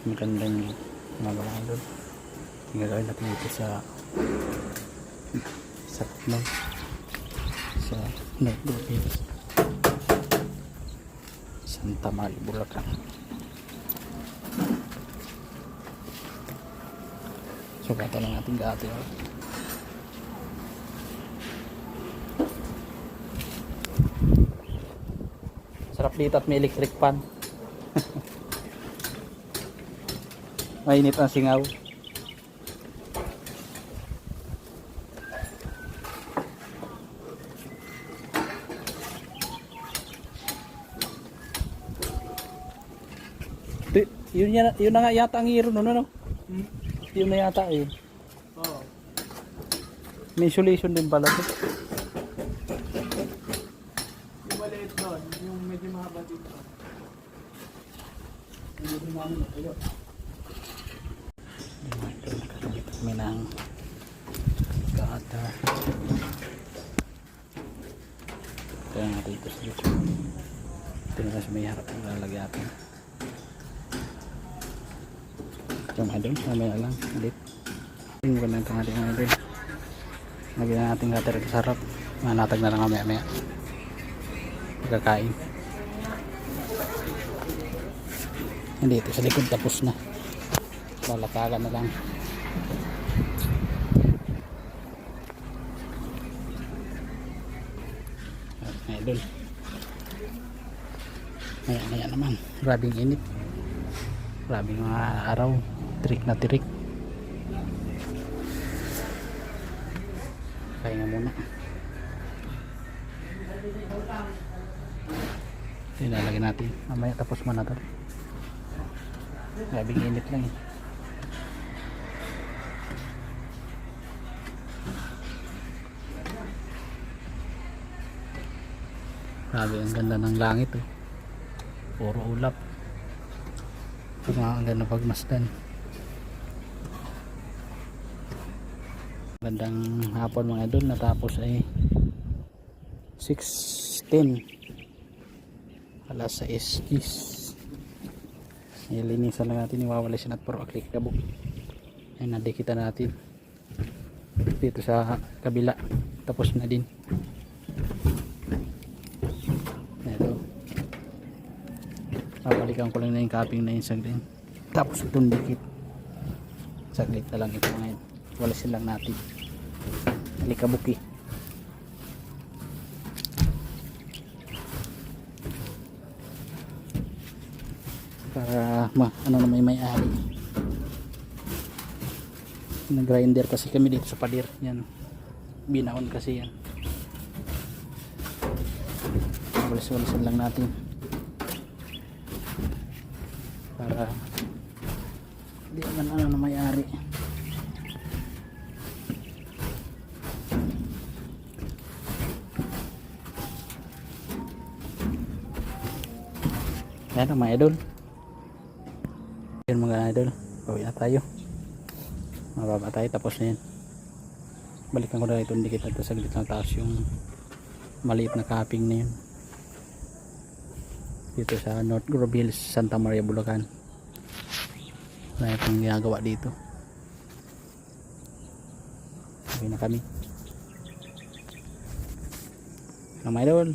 Magandang mga idol. Tingnan natin dito sa North Philippines, Santa Maria, Bulacan. Sugatan lang natin dati. Sarap dito at may electric fan. Mainit ang singaw. Yun na nga yata ang hero nun, ano? Yun na yata eh. Oo. May insulation din pala ito. Yung maliit doon, yung medyo mahaba dito. Yung namin ito. Nakakabit kami ng gutter. Kaya natin ito sa dito. Ito na sa may harap ng lalagyan natin. Ito mga idol, mamaya lang ulit. Tingnan ko na ito mga idol. Lagyan natin gutter ito sa harap. Manatag na lang mamaya pagkakain. Hindi, ito sa likod tapos na. Lalatagan na lang. Idol, maya naman, grabing init, grabing mga araw, tirik na tirik. Kaya muna ilalagay natin mamaya tapos mo na ito. Grabing init lang eh. Grabe, ang ganda ng langit oh. Puro ulap. Ang ganda pagmasdan. Gandang hapon mga idol. Natapos ay 6:10. Alas 6:10. Nilinisan lang natin, iwawalisin at puro aklik kabuk. Ay nadikita natin dito sa kabila. Tapos na din. Ito, babalikan ko lang na yung capping na yung saglit. Tapos itong dikit saglit na lang ito ngayon. Walisin lang natin. Likabuki. Para ano na may-ari. Nag-grinder kasi kami dito sa pader. Yan. Binaon kasi yan. Walis-walisan lang natin. Para hindi naman ano na may-ari. Yan mga idol. Yan mga idol. Pawin na tayo. Mababa tayo tapos na yan. Balikan ko na ito. Hindi kita ito sa gitna taas yung maliit na capping na yun. Dito sa North Grove Hills, Santa Maria, Bulacan. Wala itong ginagawa dito. Sabi na kami. Mga idol.